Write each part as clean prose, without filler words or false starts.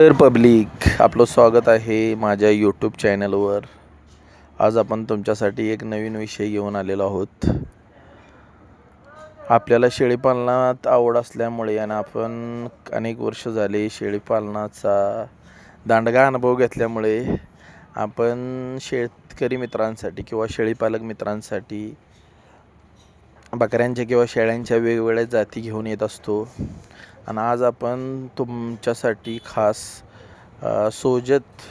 तर पब्लिक आपलं स्वागत आहे माझ्या यूट्यूब चॅनलवर. आज आपण तुमच्यासाठी एक नवीन विषय घेऊन आलेलो आहोत. आपल्याला शेळीपालनात आवड असल्यामुळे आणि आपण अनेक वर्ष झाले शेळीपालनाचा दांडगा अनुभव घेतल्यामुळे आपण शेतकरी मित्रांसाठी किंवा शेळीपालक मित्रांसाठी बकऱ्यांच्या किंवा शेळ्यांच्या वेगवेगळ्या जाती घेऊन येत असतो. आणि आज आपण तुमच्यासाठी खास सोजत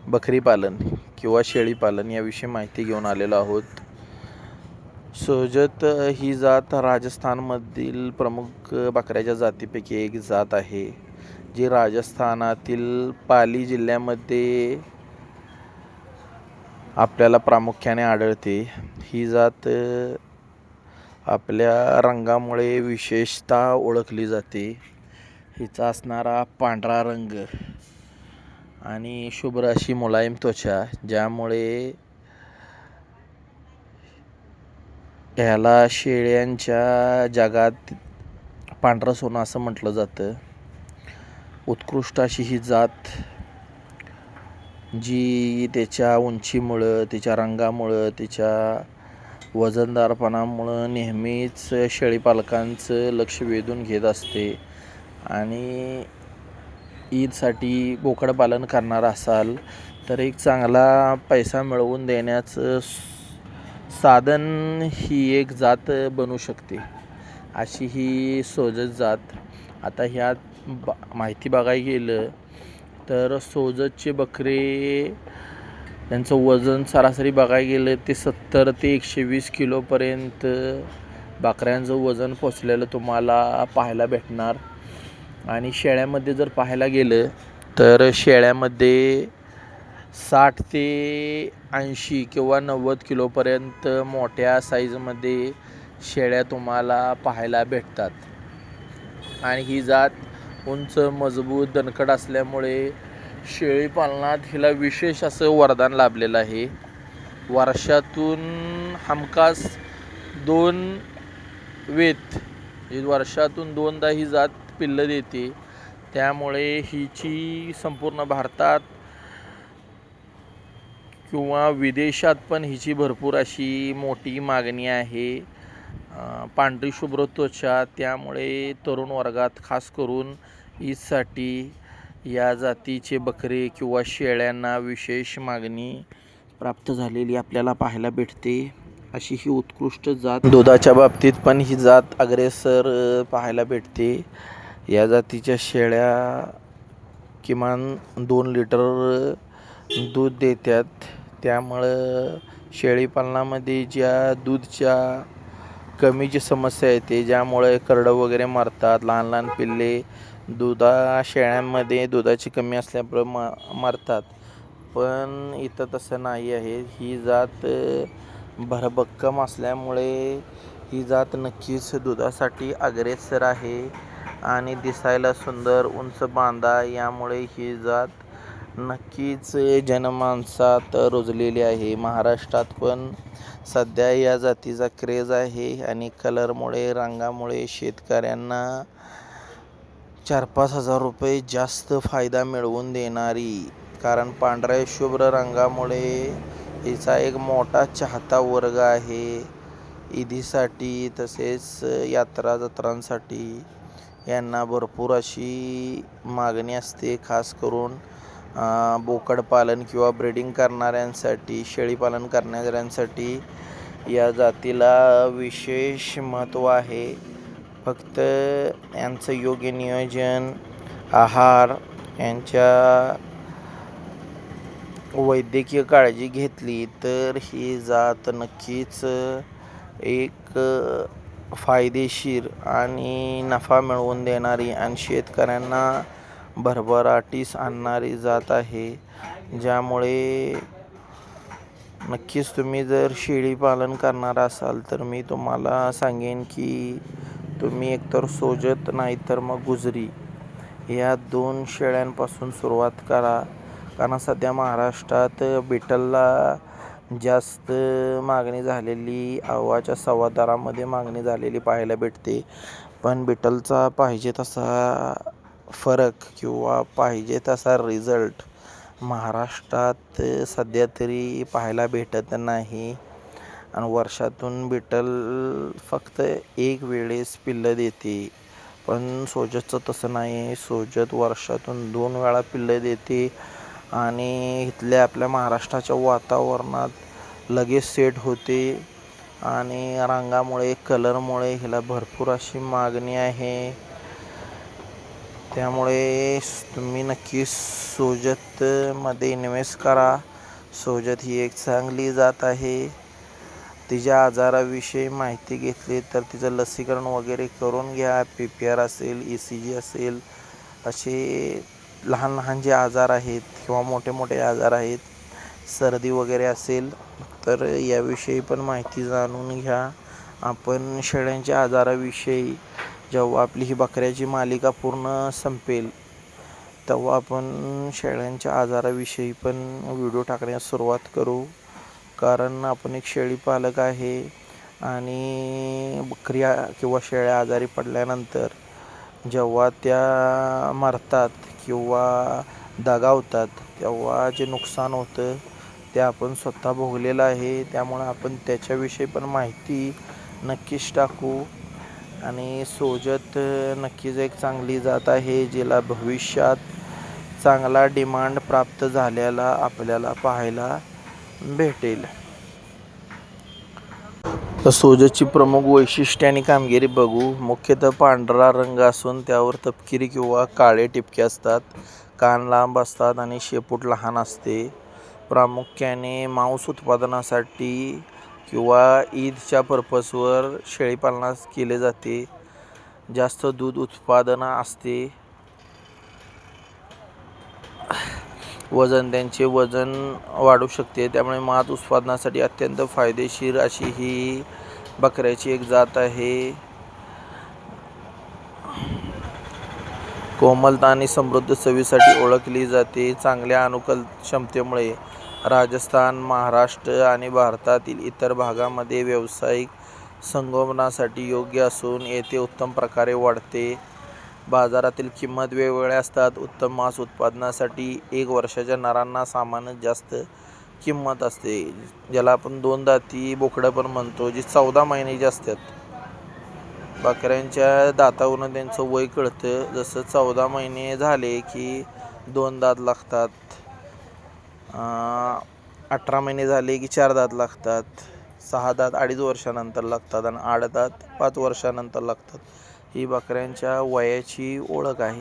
बकरी पालन किंवा शेळीपालन याविषयी माहिती घेऊन आलेलो आहोत. सोजत ही जात राजस्थानमधील प्रमुख बकऱ्याच्या जातीपैकी एक जात आहे, जी राजस्थानातील पाली जिल्ह्यामध्ये आपल्याला प्रामुख्याने आढळते. ही जात आपल्या रंगामुळे विशेषतः ओळखली जाते. हिचा असणारा पांढरा रंग आणि शुभ्र अशी मुलायम त्वचा, ज्यामुळे ह्याला शेळ्यांच्या जगात पांढरं सोनं असं म्हटलं जातं. उत्कृष्ट अशी ही जात, जी त्याच्या उंचीमुळं, तिच्या रंगामुळं, तिच्या वजनदारपणामुळं नेहमीच शेळीपालकांचं लक्ष वेधून घेत असते. आणि ईदसाठी बोकड पालन करणार असाल तर एक चांगला पैसा मिळवून देण्याचं साधन ही एक जात बनू शकते, अशी ही सोजत जात. आता ह्यात माहिती बघायला गेलं तर सोजतचे बकरे, त्यांचं वजन सरासरी बघायला गेलं ते 70 ते 120 किलोपर्यंत बकऱ्यांचं वजन पोचलेलं तुम्हाला पाहायला भेटणार. आणि शेळ्यामध्ये जर पाहायला गेलं तर शेळ्यामध्ये 60 ते 80 किंवा 90 किलोपर्यंत मोठ्या साईजमध्ये शेळ्या तुम्हाला पाहायला भेटतात. आणि ही जात उंच, मजबूत, दणकट असल्यामुळे शेळीपालनात हिला विशेष असं वरदान लाभलेलं आहे. वर्षातून हमखास 2 वेत, वर्षातून 2दा ही जात पिल्लं देते. त्यामुळे हिची संपूर्ण भारतात किंवा विदेशात पण हिची भरपूर अशी मोठी मागणी आहे. पांढरी शुभ्र त्वचा, त्यामुळे तरुण वर्गात खास करून ईदसाठी या जातीचे बकरे किंवा शेळ्यांना विशेष मागणी प्राप्त झालेली आपल्याला पाहायला भेटते. अशी ही उत्कृष्ट जात. दुधाच्या बाबतीत पण ही जात अग्रेसर पाहायला भेटते. या जातीच्या शेळ्या किमान 2 लिटर दूध देतात. त्यामुळं शेळीपालनामध्ये ज्या दूधच्या कमीची समस्या येते, ज्यामुळे करडं वगैरे मरतात, लहान लहान पिल्ले शेळ्यांमध्ये दुधाची कमी असल्यामुळे मरतात. पण इथं तसं नाही आहे. ही जात भरभक्कम असल्यामुळे ही जात नक्कीच दुधासाठी अग्रेसर आहे. आणि दिसायला सुंदर, उंच बांधा, यामुळे ही जात नक्कीच जनमानसात रुजलेली आहे. महाराष्ट्रात पण सध्या या जातीचा क्रेज आहे. आणि कलरमुळे, रंगामुळे शेतकऱ्यांना 4-5 हजार रुपये जास्त फायदा मिळवून देणारी, कारण पांढऱ्या शुभ्र रंगामुळे हिचा एक मोठा चाहता वर्ग आहे. ईदीसाठी तसेच यात्रा जत्रांसाठी यांना भरपूर अशी मागणी असते. खास करून बोकड पालन किंवा ब्रीडिंग करणाऱ्यांसाठी, शेळीपालन करणाऱ्यांसाठी या जातीला विशेष महत्त्व आहे. फक्त यांचं योग्य नियोजन, आहार, यांच्या वैद्यकीय काळजी घेतली तर ही जात नक्कीच एक फायदेशीर आणि नफा मिळवून देणारी आणि शेतकऱ्यांना भरभराटीस आणणारी जात आहे. ज्यामुळे नक्कीच तुम्ही जर शेळीपालन करणार असाल तर मी तुम्हाला सांगेन की तुम्ही एकतर सोजत नाही तर मग गुजरी या 2 शेळ्यांपासून सुरुवात करा. कारण सध्या महाराष्ट्रात बिटलला जास्त मागणी झालेली, अव्वाच्या सव्वा दरामध्ये मागणी झालेली पाहायला भेटते. पण बिटलचा पाहिजे तसा फरक किंवा पाहिजे तसा रिझल्ट महाराष्ट्रात सध्या तरी पाहायला भेटत नाही. आणि वर्षातून बिटल फक्त एक वेळेस पिल्लं देते. पण सोजतचं तसं नाही. सोजत वर्षातून 2 वेळा पिल्लं देते आणि इथल्या आपल्या महाराष्ट्राच्या वातावरणात लगेच सेट होते आणि रंगामुळे कलरमुळे हिला भरपूर अशी मागणी आहे. त्यामुळे तुम्ही नक्की सोजतमध्ये इन्व्हेस्ट करा. सोजत ही एक चांगली जात आहे. तिच्या आजाराविषयी माहिती घेतली तर तिचं लसीकरण वगैरे करून घ्या. PPR असेल, ECG असेल, असे लहान लहान जे आजार आहेत किंवा मोठे मोठे आजार आहेत, सर्दी वगैरे असेल तर याविषयी पण माहिती जाणून घ्या. आपण शेळ्यांच्या आजाराविषयी जेव्हा आपली ही बकऱ्याची मालिका पूर्ण संपेल तेव्हा आपण शेळ्यांच्या आजाराविषयी पण व्हिडिओ टाकण्यास सुरुवात करू. कारण आपण एक शेळी पालक आहे आणि बकऱ्या किंवा शेळ्या आजारी पडल्यानंतर जेव्हा त्या मरतात किंवा दगावतात तेव्हा जे नुकसान होतं ते आपण स्वतः भोगलेलं आहे. त्यामुळे आपण त्याच्याविषयी पण माहिती नक्कीच टाकू. आणि सोजत नक्कीच एक चांगली जात आहे जिला भविष्यात चांगला डिमांड प्राप्त झालेला आपल्याला पाहायला भेटेल. तर सोजतची प्रमुख वैशिष्ट्ये आणि कामगिरी बघू. मुख्यतः पांढरा रंग असून त्यावर तपकिरी किंवा काळे ठिपके असतात. कान लांब असतात आणि शेपूट लहान असते. प्रामुख्याने मांस उत्पादनासाठी किंवा ईदच्या पर्पजवर शेळीपालनास केले जाते. जास्त दूध उत्पादन असते. त्यांचे वजन वाढू शकते. त्यामुळे मांस उत्पादनासाठी अत्यंत फायदेशीर अशी ही बकऱ्याची एक जात आहे. कोमलता आणि समृद्ध चवीसाठी ओळखली जाते. चांगल्या अनुकूल क्षमतेमुळे राजस्थान, महाराष्ट्र आणि भारतातील इतर भागांमध्ये व्यावसायिक संगोपनासाठी योग्य असून येथे उत्तम प्रकारे वाढते. बाजारातील किंमत वेगवेगळ्या असतात. उत्तम मांस उत्पादनासाठी 1 वर्षाच्या नरांना सामान्यतः जास्त किंमत असते, ज्याला आपण 2 दाती बोकडं पण म्हणतो, जी 14 महिन्याची असतात. बकऱ्यांच्या दातावरून त्यांचं वय कळतं. जसं 14 महिने झाले की 2 दात लागतात, 18 महिने झाले की 4 दात लागतात, 6 दात 2.5 वर्षानंतर लागतात आणि 8 दात 5 वर्षानंतर लागतात. ही बकऱ्यांच्या वयाची ओळख आहे.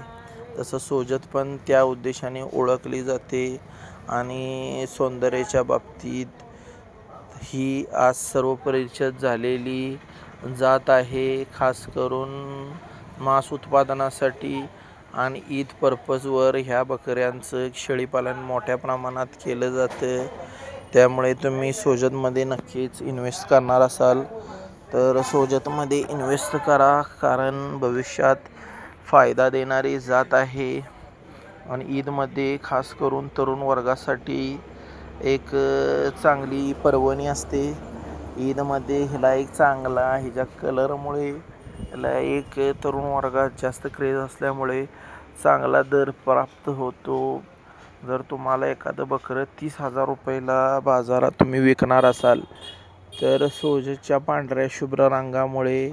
तसं सोजत पण त्या उद्देशाने ओळखली जाते. आणि सौंदर्याच्या बाबतीत ही आज सर्वपरिचित झालेली जात आहे. खास करून मांस उत्पादनासाठी आणि ईद पर्पजवर ह्या बकऱ्यांचं शेळीपालन मोठ्या प्रमाणात केलं जातं. त्यामुळे तुम्ही सोजतमध्ये नक्कीच इन्व्हेस्ट करणार असाल तर सोजतमध्ये इन्व्हेस्ट करा. कारण भविष्यात फायदा देणारी जात आहे. आणि ईदमध्ये खास करून तरुण वर्गासाठी एक चांगली पर्वणी असते. ईदमध्ये हिला एक चांगला हिच्या कलरमुळे हिला एक तरुण वर्गात जास्त क्रेज असल्यामुळे चांगला दर प्राप्त होतो. जर तुम्हाला एखादं बकरं 30,000 रुपयाला बाजारात तुम्ही विकणार असाल तर सोजतच्या पांढऱ्या शुभ्र रंगामुळे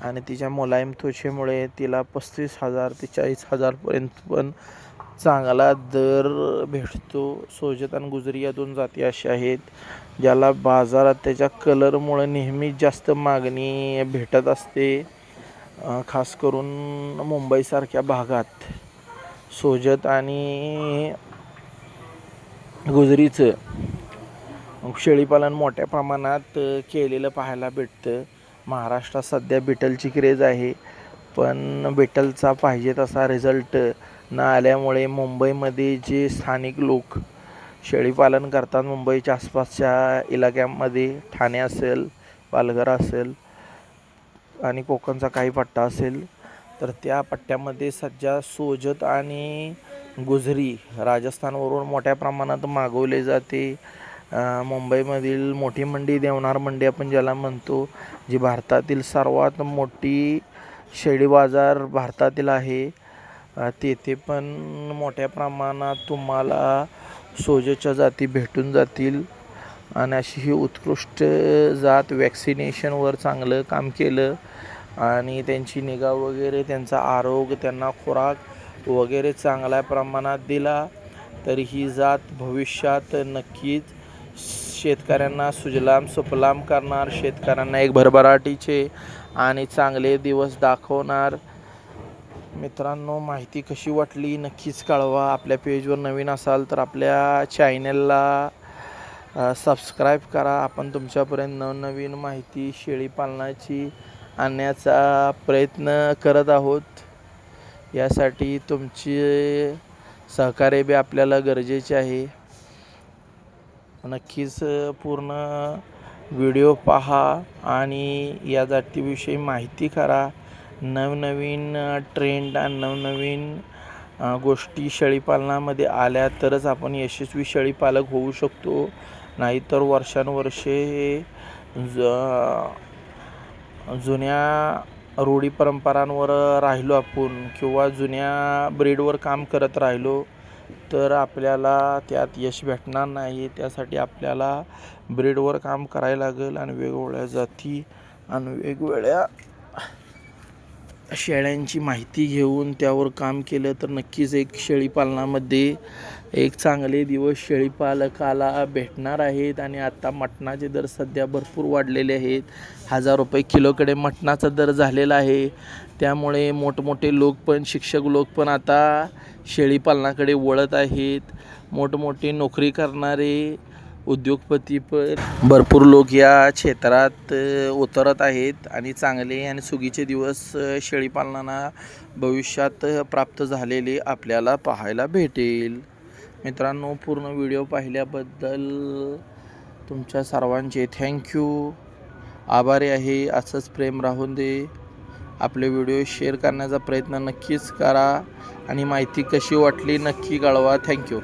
आणि तिच्या मुलायम त्वचेमुळे तिला 35,000 ते 40,000पर्यंत पण चांगला दर भेटतो. सोजत आणि गुजरी या 2 जाती अशा आहेत ज्याला बाजारात त्याच्या कलरमुळे नेहमीच जास्त मागणी भेटत असते. खास करून मुंबईसारख्या भागात सोजत आणि गुजरीचं शेळीपालन मोठ्या प्रमाणात केलेलं पाहायला भेटतं. महाराष्ट्रात सध्या बिटलची क्रेज आहे, पण बिटलचा पाहिजे तसा रिझल्ट न आल्यामुळे मुंबईमध्ये जे स्थानिक लोक शेळीपालन करतात, मुंबईच्या आसपासच्या इलाक्यांमध्ये ठाणे असेल, पालघर असेल आणि कोकणचा काही पट्टा असेल तर त्या पट्ट्यामध्ये सध्या सोजत आणि गुजरी राजस्थानवरून मोठ्या प्रमाणात मागवले जाते. मुंबईमधील मोठी मंडी, देवनार मंडी आपण ज्याला म्हणतो, जी भारतातील सर्वात मोठी शेळी बाजार भारतातील आहे. तेथे पण मोठ्या प्रमाणात तुम्हाला सोजेच्या जाती भेटून जातील आणि अशी ही उत्कृष्ट जात वॅक्सिनेशनवर चांगलं काम केलं आणि त्यांची निगा वगैरे त्यांचा आरोग्य त्यांना खुराक वगैरे चांगल्या प्रमाणात दिला तर ही जात भविष्यात नक्कीच शेतकऱ्यांना सुजलाम सुफलाम करणार, शेतकऱ्यांना एक भरभराटीचे आणि चांगले दिवस दाखवणार. मित्रांनो, माहिती कशी वाटली नक्कीच कळवा. आपल्या पेजवर नवीन असाल तर आपल्या चॅनलला सबस्क्राईब करा. आपण तुमच्यापर्यंत नवनवीन माहिती शेळीपालनाची आणण्याचा प्रयत्न करत आहोत. यासाठी तुमचे सहकार्य बी आपल्याला गरजेचे आहे. नक्कीच पूर्ण व्हिडिओ पहा आणि या जातीविषयी माहिती करा. नवनवीन ट्रेंड आणि नवनवीन गोष्टी शेळीपालनामध्ये आल्या तरच आपण यशस्वी शेळीपालक होऊ शकतो. नाहीतर वर्षानुवर्षे जुन्या रूढी परंपरांवर राहिलो आपण किंवा जुन्या ब्रीडवर काम करत राहिलो तर आपल्याला त्यात यश भेटणार नाही. त्यासाठी आपल्याला ब्रीडवर काम करायला लागेल आणि वेगवेगळ्या जाती आणि वेगवेगळ्या शेळ्यांची माहिती घेऊन त्यावर काम केलं तर नक्कीच एक शेळीपालनामध्ये एक चांगले दिवस शेळीपालकाला भेटणार आहेत. आणि आता मटणाचे दर सध्या भरपूर वाढलेले आहेत. 1000 रुपये किलोकडे मटणाचा दर झालेला आहे. त्यामुळे मोठमोठे लोक पण शिक्षक लोक पण आता शेळीपालनाकडे वळत आहेत. मोठमोठे नोकरी करणारे उद्योगपती पण भरपूर लोक या क्षेत्रात उतरत आहेत आणि चांगले आणि सुगीचे दिवस शेळीपालनाला भविष्यात प्राप्त झालेले आपल्याला पाहायला भेटेल. मित्रांनो, पूर्ण व्हिडिओ पाहिल्याबद्दल तुमच्या सर्वांचे थँक्यू, आभारी आहे. असंच प्रेम राहून दे. आपले व्हिडिओ शेअर करण्याचा प्रयत्न नक्कीच करा आणि माहिती कशी वाटली नक्की कळवा. थँक्यू.